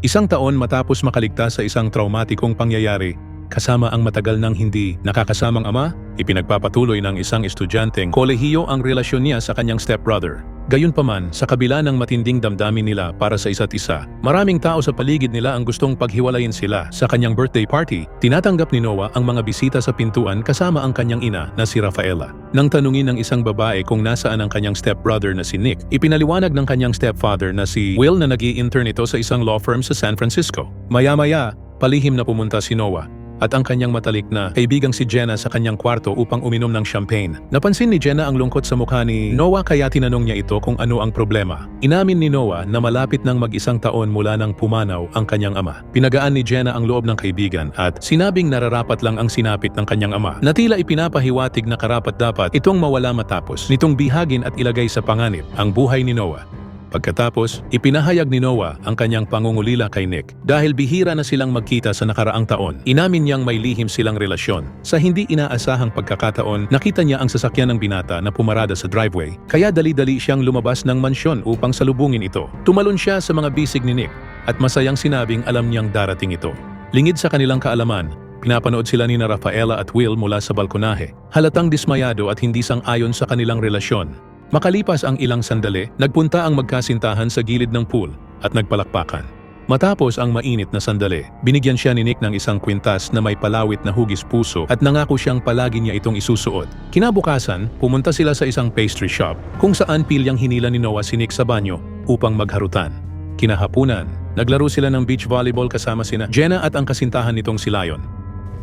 Isang taon matapos makaligtas sa isang traumatikong pangyayari, kasama ang matagal nang hindi nakakasamang ama, ipinagpapatuloy ng isang estudyanteng kolehiyo ang relasyon niya sa kanyang stepbrother. Gayunpaman, sa kabila ng matinding damdamin nila para sa isa't isa, maraming tao sa paligid nila ang gustong paghiwalayin sila. Sa kanyang birthday party, tinatanggap ni Noah ang mga bisita sa pintuan kasama ang kanyang ina na si Rafaela. Nang tanungin ng isang babae kung nasaan ang kanyang stepbrother na si Nick, ipinaliwanag ng kanyang stepfather na si Will na nag-i-intern ito sa isang law firm sa San Francisco. Maya-maya, palihim na pumunta si Noah at ang kanyang matalik na kaibigang si Jenna sa kanyang kwarto upang uminom ng champagne. Napansin ni Jenna ang lungkot sa mukha ni Noah kaya tinanong niya ito kung ano ang problema. Inamin ni Noah na malapit ng mag-isang taon mula nang pumanaw ang kanyang ama. Pinagaan ni Jenna ang loob ng kaibigan at sinabing nararapat lang ang sinapit ng kanyang ama. Na tila ipinapahiwatig na karapat-dapat itong mawala matapos nitong bihagin at ilagay sa panganib ang buhay ni Noah. Pagkatapos, ipinahayag ni Noah ang kanyang pangungulila kay Nick. Dahil bihira na silang magkita sa nakaraang taon, inamin niyang may lihim silang relasyon. Sa hindi inaasahang pagkakataon, nakita niya ang sasakyan ng binata na pumarada sa driveway, kaya dali-dali siyang lumabas ng mansyon upang salubungin ito. Tumalon siya sa mga bisig ni Nick at masayang sinabing alam niyang darating ito. Lingid sa kanilang kaalaman, pinapanood sila ni Rafaela at Will mula sa balkonahe. Halatang dismayado at hindi sang-ayon sa kanilang relasyon. Makalipas ang ilang sandali, nagpunta ang magkasintahan sa gilid ng pool at nagpalakpakan. Matapos ang mainit na sandali, binigyan siya ni Nick ng isang kwintas na may palawit na hugis puso at nangako siyang palagi niya itong isusuot. Kinabukasan, pumunta sila sa isang pastry shop kung saan pilyang hinila ni Noah si Nick sa banyo upang magharutan. Kinahapunan, naglaro sila ng beach volleyball kasama sina Jenna at ang kasintahan nitong si Lion.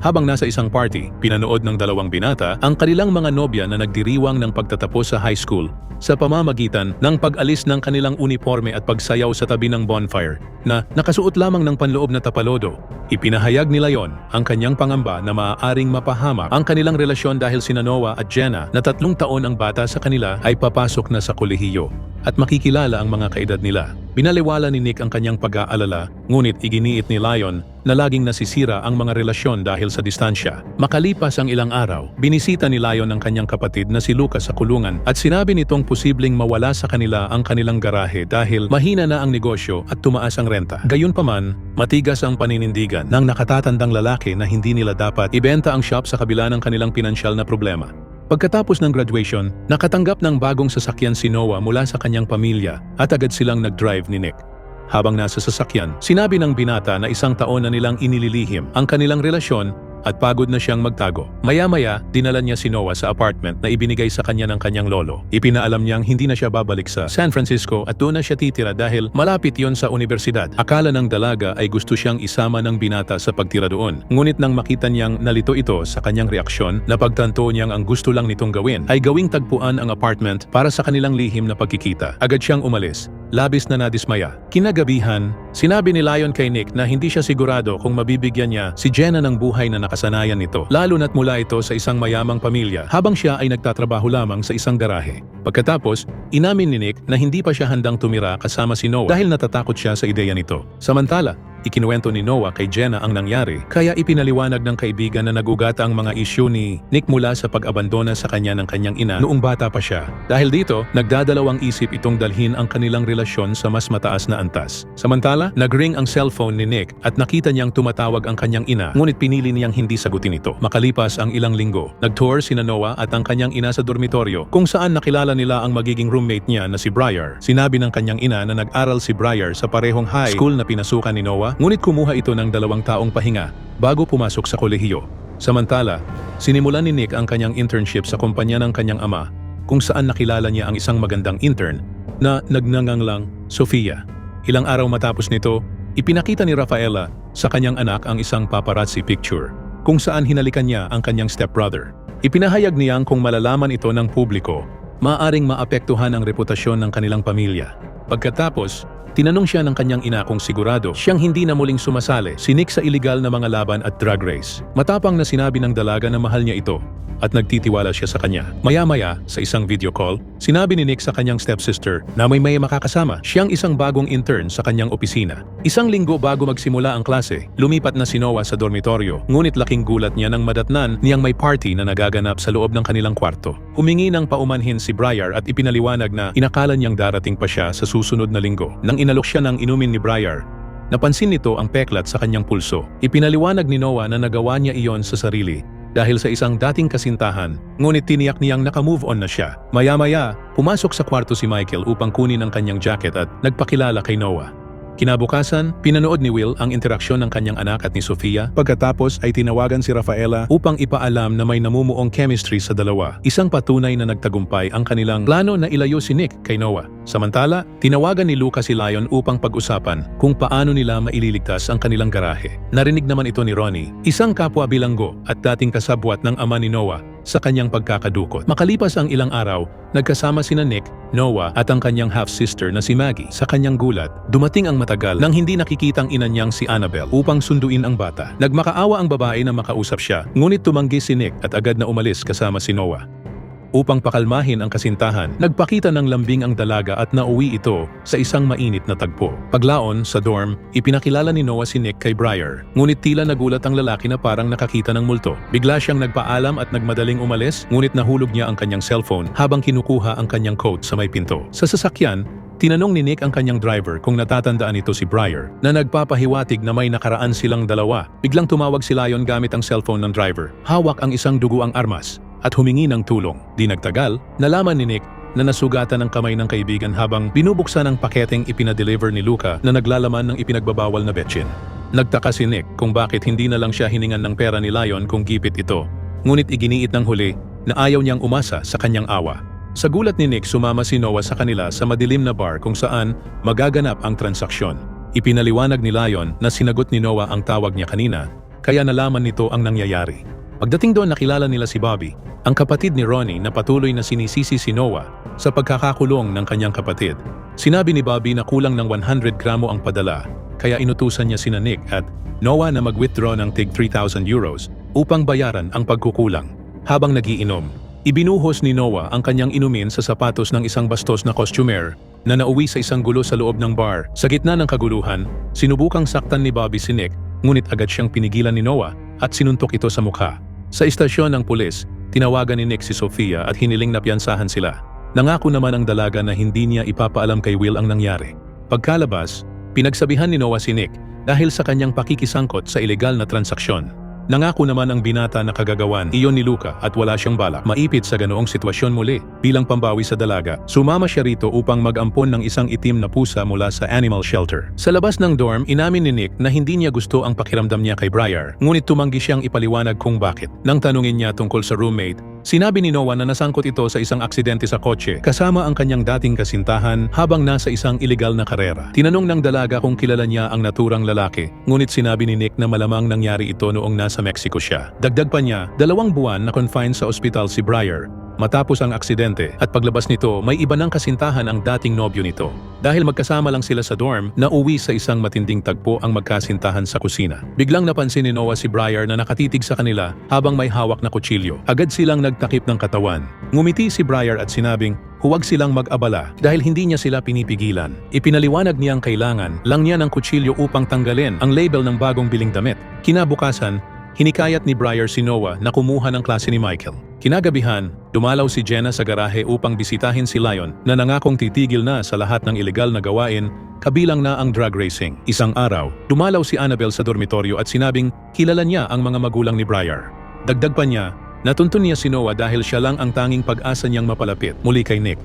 Habang nasa isang party, pinanood ng dalawang binata ang kanilang mga nobya na nagdiriwang ng pagtatapos sa high school sa pamamagitan ng pag-alis ng kanilang uniforme at pagsayaw sa tabi ng bonfire na nakasuot lamang ng panloob na tapalodo. Ipinahayag ni Lion ang kanyang pangamba na maaaring mapahamak ang kanilang relasyon dahil sina Noah at Jenna na 3 taon ang bata sa kanila ay papasok na sa kolehiyo at makikilala ang mga kaedad nila. Binaliwala ni Nick ang kanyang pag-aalala, ngunit iginiit ni Lion na laging nasisira ang mga relasyon dahil sa distansya. Makalipas ang ilang araw, binisita ni Lion ang kanyang kapatid na si Lucas sa kulungan at sinabi nitong posibleng mawala sa kanila ang kanilang garahe dahil mahina na ang negosyo at tumaas ang renta. Gayunpaman, matigas ang paninindigan ng nakatatandang lalaki na hindi nila dapat ibenta ang shop sa kabila ng kanilang pinansyal na problema. Pagkatapos ng graduation, nakatanggap ng bagong sasakyan si Noah mula sa kanyang pamilya at agad silang nag-drive ni Nick. Habang nasa sasakyan, sinabi ng binata na 1 taon na nilang inililihim ang kanilang relasyon at pagod na siyang magtago. Maya-maya, dinala niya si Noah sa apartment na ibinigay sa kanya ng kanyang lolo. Ipinaalam niyang hindi na siya babalik sa San Francisco at doon na siya titira dahil malapit yon sa universidad. Akala ng dalaga ay gusto siyang isama ng binata sa pagtira doon. Ngunit nang makita niyang nalito ito sa kanyang reaksyon, napagtanto niyang ang gusto lang nitong gawin ay gawing tagpuan ang apartment para sa kanilang lihim na pagkikita. Agad siyang umalis. Labis na nadismaya. Kinagabihan, sinabi ni Lion kay Nick na hindi siya sigurado kung mabibigyan niya si Jenna ng buhay na nakasanayan nito, lalo na't mula ito sa isang mayamang pamilya habang siya ay nagtatrabaho lamang sa isang garahe. Pagkatapos, inamin ni Nick na hindi pa siya handang tumira kasama si Noah dahil natatakot siya sa ideya nito. Samantala, ikinuwento ni Noah kay Jenna ang nangyari, kaya ipinaliwanag ng kaibigan na nagugata ang mga isyu ni Nick mula sa pag-abandona sa kanya ng kanyang ina noong bata pa siya. Dahil dito, nagdadalawang isip itong dalhin ang kanilang relasyon sa mas mataas na antas. Samantala, nag-ring ang cellphone ni Nick at nakita niyang tumatawag ang kanyang ina, ngunit pinili niyang hindi sagutin ito. Makalipas ang ilang linggo, nag-tour sina Noah at ang kanyang ina sa dormitoryo kung saan nakilala nila ang magiging roommate niya na si Briar. Sinabi ng kanyang ina na nag-aral si Briar sa parehong high school na pinasukan ni Noah, ngunit kumuha ito ng 2 taong pahinga bago pumasok sa kolehiyo. Samantala, sinimulan ni Nick ang kanyang internship sa kumpanya ng kanyang ama kung saan nakilala niya ang isang magandang intern na nagnanganglang Sofia. Ilang araw matapos nito, ipinakita ni Rafaela sa kanyang anak ang isang paparazzi picture kung saan hinalikan niya ang kanyang stepbrother. Ipinahayag niyang kung malalaman ito ng publiko, maaaring maapektuhan ang reputasyon ng kanilang pamilya. Pagkatapos, tinanong siya ng kanyang ina kung sigurado siyang hindi na muling sumasali si Nick sa iligal na mga laban at drag race. Matapang na sinabi ng dalaga na mahal niya ito at nagtitiwala siya sa kanya. Maya-maya, sa isang video call, sinabi ni Nick sa kanyang stepsister na may makakasama siyang isang bagong intern sa kanyang opisina. 1 linggo bago magsimula ang klase, lumipat na si Noah sa dormitoryo, ngunit laking gulat niya nang madatnan niyang may party na nagaganap sa loob ng kanilang kwarto. Humingi ng paumanhin si Briar at ipinaliwanag na inakala niyang darating pa siya sa susunod na linggo. Nang inalok siya ng inumin ni Briar, Napansin nito ang peklat sa kanyang pulso. Ipinaliwanag ni Noah na nagawa niya iyon sa sarili dahil sa isang dating kasintahan, ngunit tiniyak niyang nakamove on na siya. Maya-maya, pumasok sa kwarto si Michael upang kunin ang kanyang jacket at nagpakilala kay Noah. Kinabukasan, pinanood ni Will ang interaksyon ng kanyang anak at ni Sofia. Pagkatapos ay tinawagan si Rafaela upang ipaalam na may namumuong chemistry sa dalawa. Isang patunay na nagtagumpay ang kanilang plano na ilayo si Nick kay Noah. Samantala, tinawagan ni Luca si Lion upang pag-usapan kung paano nila maililigtas ang kanilang garahe. Narinig naman ito ni Ronnie, isang kapwa bilanggo at dating kasabwat ng ama ni Noah sa kanyang pagkakadukot. Makalipas ang ilang araw, nagkasama sina Nick, Noah at ang kanyang half-sister na si Maggie. Sa kanyang gulat, dumating ang matagal nang hindi nakikitang ina niyang si Annabelle upang sunduin ang bata. Nagmakaawa ang babae na makausap siya, ngunit tumanggi si Nick at agad na umalis kasama si Noah. Upang pakalmahin ang kasintahan, nagpakita ng lambing ang dalaga at nauwi ito sa isang mainit na tagpo. Paglaon sa dorm, ipinakilala ni Noah si Nick kay Briar. Ngunit tila nagulat ang lalaki na parang nakakita ng multo. Bigla siyang nagpaalam at nagmadaling umalis, ngunit nahulog niya ang kanyang cellphone habang kinukuha ang kanyang coat sa may pinto. Sa sasakyan, tinanong ni Nick ang kanyang driver kung natatandaan ito si Briar, na nagpapahiwatig na may nakaraan silang dalawa. Biglang tumawag si Lion gamit ang cellphone ng driver. Hawak ang isang duguang armas at humingi ng tulong. Di nagtagal, nalaman ni Nick na nasugatan ang kamay ng kaibigan habang binubuksan ang paketeng ipinadeliver ni Luca na naglalaman ng ipinagbabawal na betchin. Nagtaka si Nick kung bakit hindi na lang siya hiningan ng pera ni Lion kung gipit ito, ngunit iginiit ng huli na ayaw niyang umasa sa kanyang awa. Sa gulat ni Nick, sumama si Noah sa kanila sa madilim na bar kung saan magaganap ang transaksyon. Ipinaliwanag ni Lion na sinagot ni Noah ang tawag niya kanina, kaya nalaman nito ang nangyayari. Pagdating doon, nakilala nila si Bobby, ang kapatid ni Ronnie na patuloy na sinisisi si Noah sa pagkakakulong ng kanyang kapatid. Sinabi ni Bobby na kulang ng 100 gramo ang padala, kaya inutusan niya sina Nick at Noah na mag-withdraw ng tig 3,000 euros upang bayaran ang pagkukulang. Habang nagiinom, ibinuhos ni Noah ang kanyang inumin sa sapatos ng isang bastos na costumer na nauwi sa isang gulo sa loob ng bar. Sa gitna ng kaguluhan, sinubukang saktan ni Bobby si Nick, ngunit agad siyang pinigilan ni Noah at sinuntok ito sa mukha. Sa istasyon ng pulis, tinawagan ni Nick si Sofia at hiniling na piyansahan sila. Nangako naman ang dalaga na hindi niya ipapaalam kay Will ang nangyari. Pagkalabas, pinagsabihan ni Noah si Nick dahil sa kanyang pakikisangkot sa ilegal na transaksyon. Nangako naman ang binata na kagagawan iyon ni Luca at wala siyang balak maipit sa ganoong sitwasyon muli. Bilang pambawi sa dalaga, sumama siya rito upang mag-ampon ng isang itim na pusa mula sa animal shelter. Sa labas ng dorm, inamin ni Nick na hindi niya gusto ang pakiramdam niya kay Briar, ngunit tumanggi siyang ipaliwanag kung bakit. Nang tanungin niya tungkol sa roommate, sinabi ni Noah na nasangkot ito sa isang aksidente sa kotse kasama ang kanyang dating kasintahan habang nasa isang ilegal na karera. Tinanong ng dalaga kung kilala niya ang naturang lalaki, ngunit sinabi ni Nick na malamang nangyari ito noong nasa Mexico siya. Dagdag pa niya, 2 buwan na confined sa ospital si Briar matapos ang aksidente at paglabas nito may iba ng kasintahan ang dating nobyo nito. Dahil magkasama lang sila sa dorm, nauwi sa isang matinding tagpo ang magkasintahan sa kusina. Biglang napansin ni Noah si Briar na nakatitig sa kanila habang may hawak na kutsilyo. Agad silang nagtakip ng katawan. Ngumiti si Briar at sinabing huwag silang mag-abala dahil hindi niya sila pinipigilan. Ipinaliwanag niyang kailangan lang niya ng kutsilyo upang tanggalin ang label ng bagong biling damit. Kinabukasan, hinikayat ni Briar si Noah na kumuha ng klase ni Michael. Kinagabihan, dumalaw si Jenna sa garahe upang bisitahin si Lion na nangakong titigil na sa lahat ng ilegal na gawain, kabilang na ang drug racing. Isang araw, dumalaw si Annabelle sa dormitoryo at sinabing kilala niya ang mga magulang ni Briar. Dagdag pa niya, natuntun niya si Noah dahil siya lang ang tanging pag-asa niyang mapalapit muli kay Nick.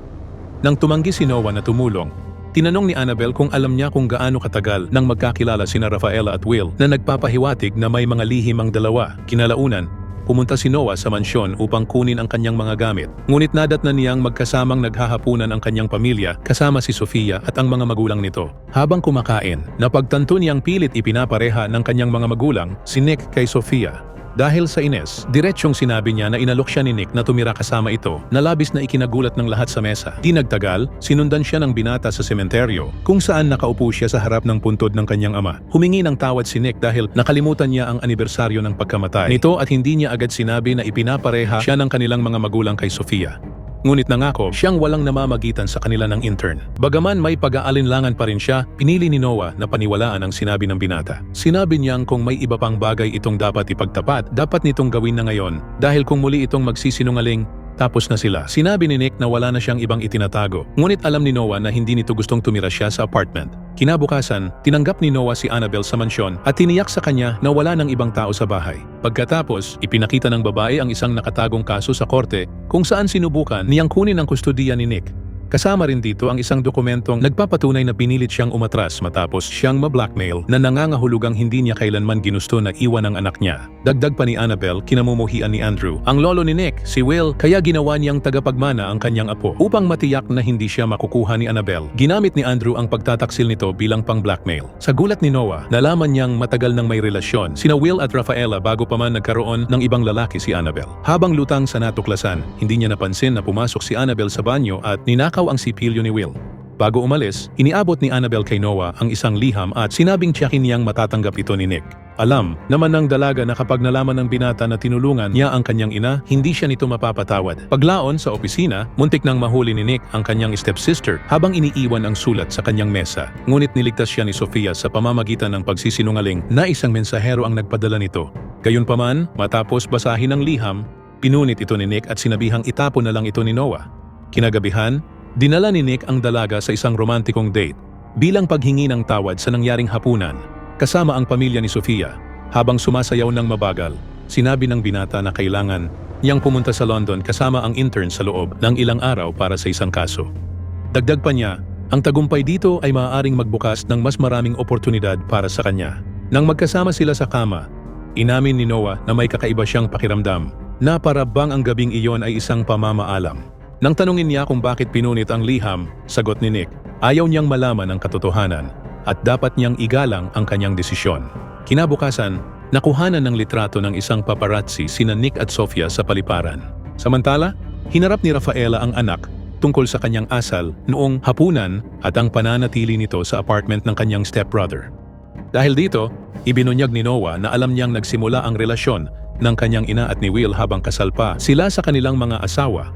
Nang tumanggi si Noah na tumulong, tinanong ni Annabelle kung alam niya kung gaano katagal nang magkakilala sina Rafaela at Will na nagpapahiwatig na may mga lihim ang dalawa. Kinalaunan, pumunta si Noah sa mansyon upang kunin ang kanyang mga gamit. Ngunit nadatnan niyang magkasamang naghahapunan ang kanyang pamilya kasama si Sofia at ang mga magulang nito. Habang kumakain, napagtanto niyang pilit ipinapareha ng kanyang mga magulang si Nick kay Sofia. Dahil sa ines, diretsyong sinabi niya na inalok siya ni Nick na tumira kasama ito na labis na ikinagulat ng lahat sa mesa. Di nagtagal, sinundan siya ng binata sa sementeryo kung saan nakaupo siya sa harap ng puntod ng kanyang ama. Humingi ng tawad si Nick dahil nakalimutan niya ang anibersaryo ng pagkamatay nito at hindi niya agad sinabi na ipinapareha siya ng kanilang mga magulang kay Sofia. Ngunit nangako siyang walang namamagitan sa kanila ng intern. Bagaman may pag-aalinlangan pa rin siya, pinili ni Noah na paniwalaan ang sinabi ng binata. Sinabi niyang kung may iba pang bagay itong dapat ipagtapat, dapat nitong gawin na ngayon dahil kung muli itong magsisinungaling, Tapos na sila. Sinabi ni Nick na wala na siyang ibang itinatago. Ngunit alam ni Noah na hindi nito gustong tumira siya sa apartment. Kinabukasan, tinanggap ni Noah si Annabelle sa mansyon at tiniyak sa kanya na wala ng ibang tao sa bahay. Pagkatapos, ipinakita ng babae ang isang nakatagong kaso sa korte kung saan sinubukan niyang kunin ang kustodiya ni Nick. Kasama rin dito ang isang dokumentong nagpapatunay na pinilit siyang umatras matapos siyang ma-blackmail na nangangahulugang hindi niya kailanman ginusto na iwan ang anak niya. Dagdag pa ni Annabelle, kinamumuhian ni Andrew ang lolo ni Nick, si Will, kaya ginawa niyang tagapagmana ang kanyang apo. Upang matiyak na hindi siya makukuha ni Annabelle, ginamit ni Andrew ang pagtataksil nito bilang pang-blackmail. Sa gulat ni Noah, nalaman niyang matagal nang may relasyon sina Will at Rafaela bago pa man nagkaroon ng ibang lalaki si Annabelle. Habang lutang sa natuklasan, hindi niya napansin na pumasok si Annabelle sa banyo at ninakaw ang sipilyo ni Will. Bago umalis, iniabot ni Annabelle kay Noah ang isang liham at sinabing tiyakin niyang matatanggap ito ni Nick. Alam naman ng dalaga na kapag nalaman ng binata na tinulungan niya ang kanyang ina, hindi siya nito mapapatawad. Paglaon sa opisina, muntik nang mahuli ni Nick ang kanyang stepsister habang iniiwan ang sulat sa kanyang mesa. Ngunit niligtas siya ni Sofia sa pamamagitan ng pagsisinungaling na isang mensahero ang nagpadala nito. Gayunpaman, matapos basahin ang liham, pinunit ito ni Nick at sinabihang itapon na lang ito ni Noah. Kinagabihan, dinala ni Nick ang dalaga sa isang romantikong date bilang paghingi ng tawad sa nangyaring hapunan kasama ang pamilya ni Sofia. Habang sumasayaw ng mabagal, sinabi ng binata na kailangan niyang pumunta sa London kasama ang intern sa loob ng ilang araw para sa isang kaso. Dagdag pa niya, ang tagumpay dito ay maaaring magbukas ng mas maraming oportunidad para sa kanya. Nang magkasama sila sa kama, inamin ni Noah na may kakaiba siyang pakiramdam na para bang ang gabing iyon ay isang pamamaalam. Nang tanungin niya kung bakit pinunit ang liham, sagot ni Nick, ayaw niyang malaman ang katotohanan at dapat niyang igalang ang kanyang desisyon. Kinabukasan, nakuhanan ng litrato ng isang paparazzi sina Nick at Sofia sa paliparan. Samantala, hinarap ni Rafaela ang anak tungkol sa kanyang asal noong hapunan at ang pananatili nito sa apartment ng kanyang stepbrother. Dahil dito, ibinunyag ni Noah na alam niyang nagsimula ang relasyon ng kanyang ina at ni Will habang kasal pa sila sa kanilang mga asawa.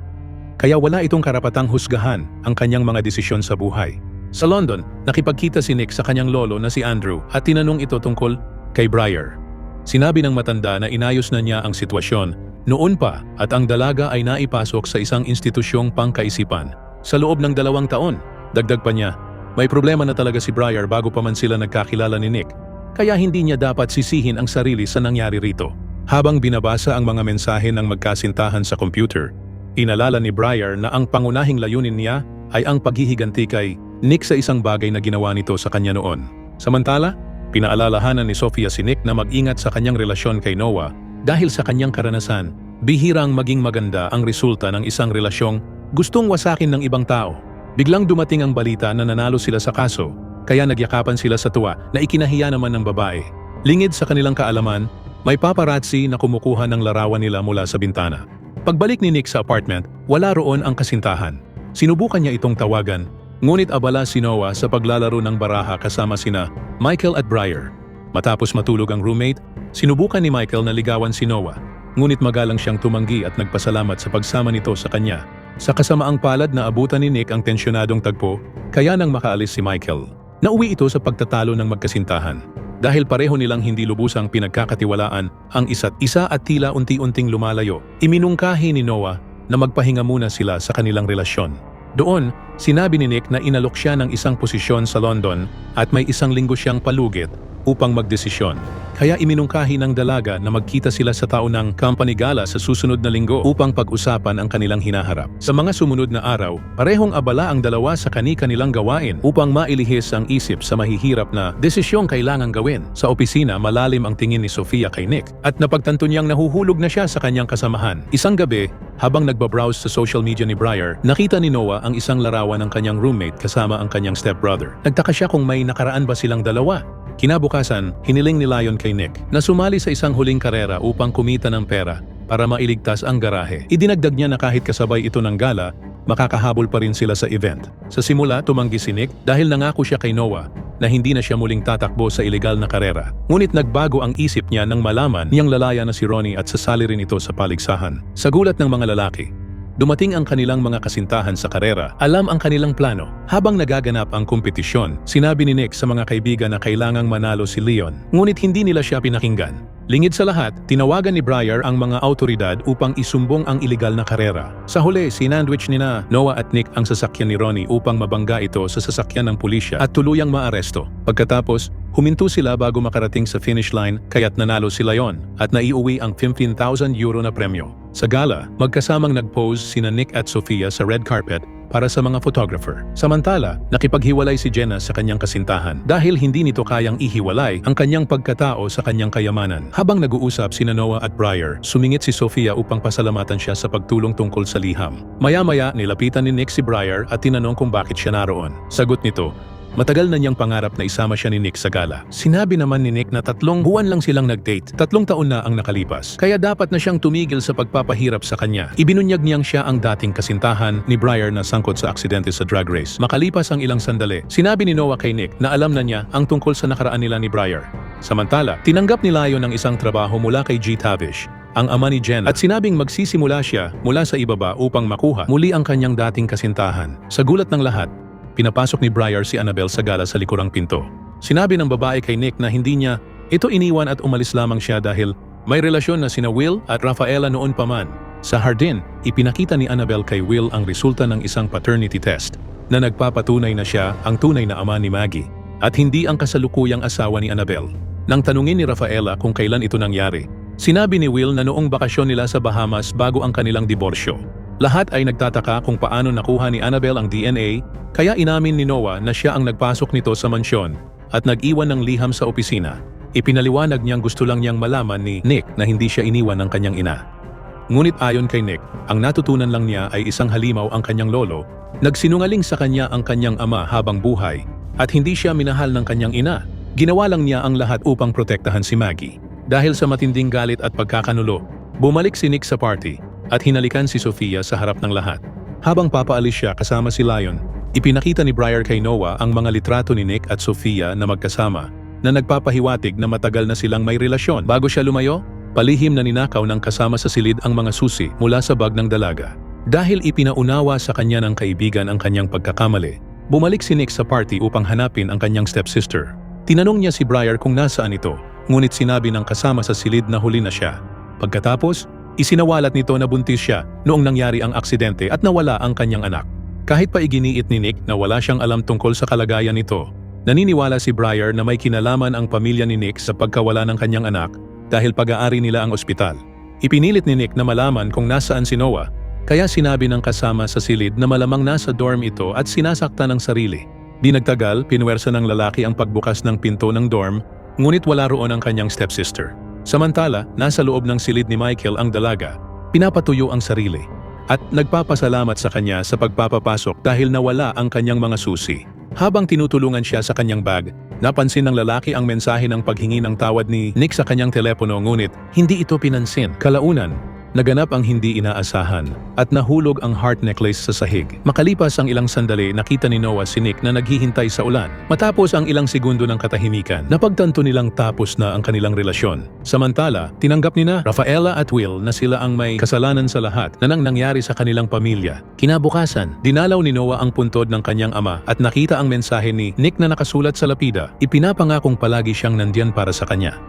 Kaya wala itong karapatang husgahan ang kanyang mga desisyon sa buhay. Sa London, nakipagkita si Nick sa kanyang lolo na si Andrew at tinanong ito tungkol kay Briar. Sinabi ng matanda na inayos na niya ang sitwasyon noon pa at ang dalaga ay naipasok sa isang institusyong pangkaisipan. Sa loob ng 2 taon, dagdag pa niya, may problema na talaga si Briar bago pa man sila nagkakilala ni Nick, kaya hindi niya dapat sisihin ang sarili sa nangyari rito. Habang binabasa ang mga mensahe ng magkasintahan sa computer, inalala ni Briar na ang pangunahing layunin niya ay ang paghihiganti kay Nick sa isang bagay na ginawa nito sa kanya noon. Samantala, pinaalalahanan ni Sofia si Nick na mag-ingat sa kanyang relasyon kay Noah dahil sa kanyang karanasan, bihirang maging maganda ang resulta ng isang relasyong gustong wasakin ng ibang tao. Biglang dumating ang balita na nanalo sila sa kaso, kaya nagyakapan sila sa tuwa na ikinahiya naman ng babae. Lingid sa kanilang kaalaman, may paparazzi na kumukuha ng larawan nila mula sa bintana. Pagbalik ni Nick sa apartment, wala roon ang kasintahan. Sinubukan niya itong tawagan, ngunit abala si Noah sa paglalaro ng baraha kasama sina Michael at Briar. Matapos matulog ang roommate, sinubukan ni Michael na ligawan si Noah, ngunit magalang siyang tumanggi at nagpasalamat sa pagsama nito sa kanya. Sa kasamaang palad na abutan ni Nick ang tensyonadong tagpo, kaya nang makaalis si Michael. Nauwi ito sa pagtatalo ng magkasintahan. Dahil pareho nilang hindi lubusang pinagkakatiwalaan ang isa't isa at tila unti-unting lumalayo, iminungkahi ni Noah na magpahinga muna sila sa kanilang relasyon. Doon, sinabi ni Nick na inalok siya ng isang posisyon sa London at may 1 linggo siyang palugit upang magdesisyon. Kaya iminungkahi ng dalaga na magkita sila sa taunang company gala sa susunod na linggo upang pag-usapan ang kanilang hinaharap. Sa mga sumunod na araw, parehong abala ang dalawa sa kani-kanilang gawain upang mailihis ang isip sa mahihirap na desisyong kailangang gawin. Sa opisina, malalim ang tingin ni Sofia kay Nick at napagtanto niyang nahuhulog na siya sa kanyang kasamahan. Isang gabi, habang nagbabrowse sa social media ni Briar, nakita ni Noah ang isang larawan ng kanyang roommate kasama ang kanyang stepbrother. Nagtaka siya kung may nakaraan ba silang dalawa. Kinabukasan, hiniling ni Lion kay Nick na sumali sa isang huling karera upang kumita ng pera para mailigtas ang garahe. Idinagdag niya na kahit kasabay ito ng gala, makakahabol pa rin sila sa event. Sa simula, tumanggi si Nick dahil nangako siya kay Noah na hindi na siya muling tatakbo sa ilegal na karera. Ngunit nagbago ang isip niya nang malaman niyang lalaya na si Ronnie at sasali rin ito sa paligsahan. Sa gulat ng mga lalaki, dumating ang kanilang mga kasintahan sa karera, alam ang kanilang plano. Habang nagaganap ang kompetisyon, sinabi ni Nick sa mga kaibigan na kailangang manalo si Leon. Ngunit hindi nila siya pinakinggan. Lingid sa lahat, tinawagan ni Briar ang mga autoridad upang isumbong ang iligal na karera. Sa huli, sinandwich ni Noah at Nick ang sasakyan ni Ronnie upang mabangga ito sa sasakyan ng pulisya at tuluyang maaresto. Pagkatapos, huminto sila bago makarating sa finish line kaya't nanalo sila yon at naiuwi ang €15,000 na premyo. Sa gala, magkasamang nag-pose sina Nick at Sofia sa red carpet para sa mga photographer. Samantala, nakipaghiwalay si Jenna sa kanyang kasintahan dahil hindi nito kayang ihiwalay ang kanyang pagkatao sa kanyang kayamanan. Habang nag-uusap sina Noah at Briar, sumingit si Sofia upang pasalamatan siya sa pagtulong tungkol sa liham. Maya-maya, nilapitan ni Nick si Briar at tinanong kung bakit siya naroon. Sagot nito, matagal na niyang pangarap na isama siya ni Nick sa gala. Sinabi naman ni Nick na 3 buwan lang silang nag-date. 3 taon na ang nakalipas. Kaya dapat na siyang tumigil sa pagpapahirap sa kanya. Ibinunyag niyang siya ang dating kasintahan ni Briar na sangkot sa aksidente sa drag race. Makalipas ang ilang sandali, sinabi ni Noah kay Nick na alam na niya ang tungkol sa nakaraan nila ni Briar. Samantala, tinanggap ni Lion ng isang trabaho mula kay G. Tavish, ang ama ni Jenna, at sinabing magsisimula siya mula sa ibaba upang makuha muli ang kanyang dating kasintahan. Sa gulat ng lahat, pinapasok ni Briar si Annabelle sa gala sa likurang pinto. Sinabi ng babae kay Nick na hindi niya ito iniwan at umalis lamang siya dahil may relasyon na sina Will at Rafaela noon pa man. Sa hardin, ipinakita ni Annabelle kay Will ang resulta ng isang paternity test na nagpapatunay na siya ang tunay na ama ni Maggie at hindi ang kasalukuyang asawa ni Annabelle. Nang tanungin ni Rafaela kung kailan ito nangyari, sinabi ni Will na noong bakasyon nila sa Bahamas bago ang kanilang diborsyo. Lahat ay nagtataka kung paano nakuha ni Annabelle ang DNA, kaya inamin ni Noah na siya ang nagpasok nito sa mansyon at nag-iwan ng liham sa opisina. Ipinaliwanag niyang gusto lang niyang malaman ni Nick na hindi siya iniwan ng kanyang ina. Ngunit ayon kay Nick, ang natutunan lang niya ay isang halimaw ang kanyang lolo, nagsinungaling sa kanya ang kanyang ama habang buhay, at hindi siya minahal ng kanyang ina. Ginawa lang niya ang lahat upang protektahan si Maggie. Dahil sa matinding galit at pagkakanulo, bumalik si Nick sa party at hinalikan si Sofia sa harap ng lahat. Habang papaalis siya kasama si Lion, ipinakita ni Briar kay Noah ang mga litrato ni Nick at Sofia na magkasama na nagpapahiwatig na matagal na silang may relasyon. Bago siya lumayo, palihim na ninakaw ng kasama sa silid ang mga susi mula sa bag ng dalaga. Dahil ipinaunawa sa kanya ng kaibigan ang kanyang pagkakamali, bumalik si Nick sa party upang hanapin ang kanyang stepsister. Tinanong niya si Briar kung nasaan ito, ngunit sinabi ng kasama sa silid na huli na siya. Pagkatapos, isinawalat nito na buntis siya noong nangyari ang aksidente at nawala ang kanyang anak. Kahit pa iginiit ni Nick na wala siyang alam tungkol sa kalagayan nito, naniniwala si Briar na may kinalaman ang pamilya ni Nick sa pagkawala ng kanyang anak dahil pag-aari nila ang ospital. Ipinilit ni Nick na malaman kung nasaan si Noah, kaya sinabi ng kasama sa silid na malamang nasa dorm ito at sinasaktan ng sarili. Di nagtagal, pinuwersa ng lalaki ang pagbukas ng pinto ng dorm, ngunit wala roon ang kanyang stepsister. Samantala, nasa loob ng silid ni Michael ang dalaga, pinapatuyo ang sarili, at nagpapasalamat sa kanya sa pagpapapasok dahil nawala ang kanyang mga susi. Habang tinutulungan siya sa kanyang bag, napansin ng lalaki ang mensahe ng paghingi ng tawad ni Nick sa kanyang telepono ngunit hindi ito pinansin. Kalaunan, naganap ang hindi inaasahan at nahulog ang heart necklace sa sahig. Makalipas ang ilang sandali, nakita ni Noah si Nick na naghihintay sa ulan. Matapos ang ilang segundo ng katahimikan, napagtanto nilang tapos na ang kanilang relasyon. Samantala, tinanggap ni Rafaela at Will na sila ang may kasalanan sa lahat na nangyari sa kanilang pamilya. Kinabukasan, dinalaw ni Noah ang puntod ng kanyang ama at nakita ang mensahe ni Nick na nakasulat sa lapida. Ipinapangakong palagi siyang nandiyan para sa kanya.